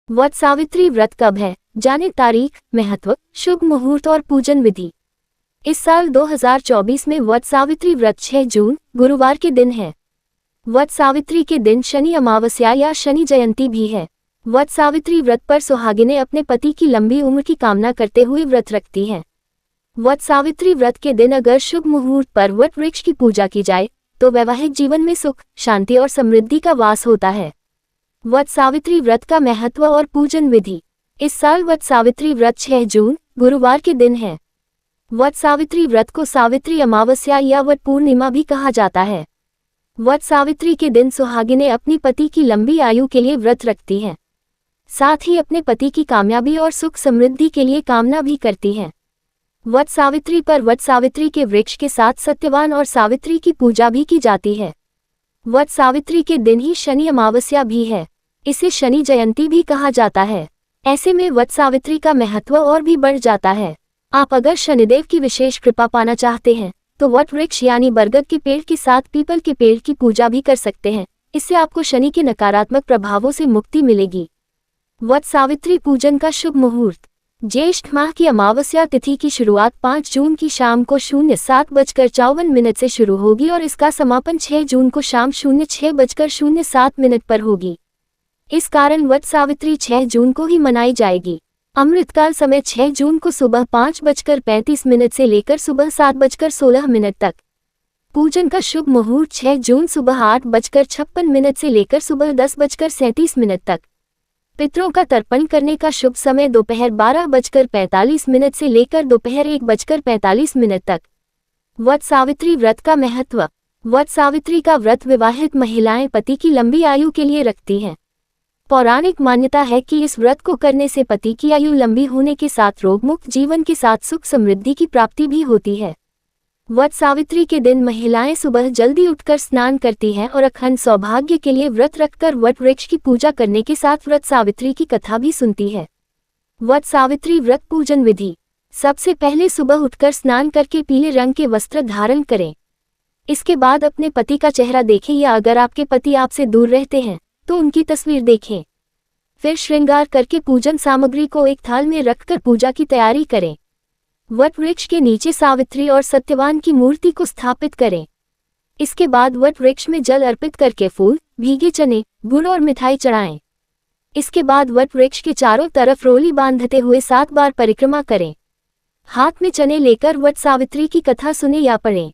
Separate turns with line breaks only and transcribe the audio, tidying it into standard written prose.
वट सावित्री व्रत कब है, जाने तारीख, महत्व, शुभ मुहूर्त और पूजन विधि। इस साल 2024 में वट सावित्री व्रत 6 जून गुरुवार के दिन है। वट सावित्री के दिन शनि अमावस्या या शनि जयंती भी है। वट सावित्री व्रत पर सुहागिनें अपने पति की लंबी उम्र की कामना करते हुए व्रत रखती हैं। वट सावित्री व्रत के दिन अगर शुभ मुहूर्त पर वट वृक्ष की पूजा की जाए तो वैवाहिक जीवन में सुख, शांति और समृद्धि का वास होता है। वट सावित्री व्रत का महत्व और पूजन विधि। इस साल वट सावित्री व्रत 6 जून गुरुवार के दिन है। वट सावित्री व्रत को सावित्री अमावस्या या वट पूर्णिमा भी कहा जाता है। वट सावित्री के दिन सुहागिनें अपनी पति की लंबी आयु के लिए व्रत रखती हैं। साथ ही अपने पति की कामयाबी और सुख समृद्धि के लिए कामना भी करती हैं। वट सावित्री पर वट सावित्री के वृक्ष के साथ सत्यवान और सावित्री की पूजा भी की जाती है। वट सावित्री के दिन ही शनि अमावस्या भी है। इसे शनि जयंती भी कहा जाता है। ऐसे में वट सावित्री का महत्व और भी बढ़ जाता है। आप अगर शनिदेव की विशेष कृपा पाना चाहते हैं तो वट वृक्ष यानी बरगद के पेड़ के साथ पीपल के पेड़ की पूजा भी कर सकते हैं। इससे आपको शनि के नकारात्मक प्रभावों से मुक्ति मिलेगी। वट सावित्री पूजन का शुभ मुहूर्त। ज्येष्ठ माह की अमावस्या तिथि की शुरुआत 5 जून की शाम को 07:54 से शुरू होगी और इसका समापन 6 जून को शाम 06:07 पर होगी। इस कारण वट सावित्री 6 जून को ही मनाई जाएगी। अमृतकाल समय 6 जून को सुबह 5:35 से लेकर सुबह 7:16 तक। पूजन का शुभ मुहूर्त 6 जून सुबह 8:56 से लेकर सुबह 10:37 तक। पितरों का तर्पण करने का शुभ समय दोपहर 12:45 से लेकर दोपहर 1:45 तक। वट सावित्री व्रत का महत्व। वट सावित्री का व्रत विवाहित महिलाएं पति की लंबी आयु के लिए रखती हैं। पौराणिक मान्यता है कि इस व्रत को करने से पति की आयु लंबी होने के साथ रोगमुक्त जीवन के साथ सुख समृद्धि की प्राप्ति भी होती है। वट सावित्री के दिन महिलाएं सुबह जल्दी उठकर स्नान करती हैं और अखंड सौभाग्य के लिए व्रत रखकर वट वृक्ष की पूजा करने के साथ व्रत सावित्री की कथा भी सुनती है। वट सावित्री व्रत पूजन विधि। सबसे पहले सुबह उठकर स्नान करके पीले रंग के वस्त्र धारण करें। इसके बाद अपने पति का चेहरा देखें या अगर आपके पति आपसे दूर रहते हैं तो उनकी तस्वीर देखें। फिर श्रृंगार करके पूजन सामग्री को एक थाल में रखकर पूजा की तैयारी करें। वट वृक्ष के नीचे सावित्री और सत्यवान की मूर्ति को स्थापित करें। इसके बाद वट वृक्ष में जल अर्पित करके फूल, भीगे चने, गुड़ और मिठाई चढ़ाएं। इसके बाद वट वृक्ष के चारों तरफ रोली बांधते हुए 7 बार परिक्रमा करें। हाथ में चने लेकर वट सावित्री की कथा सुने या पढ़ें।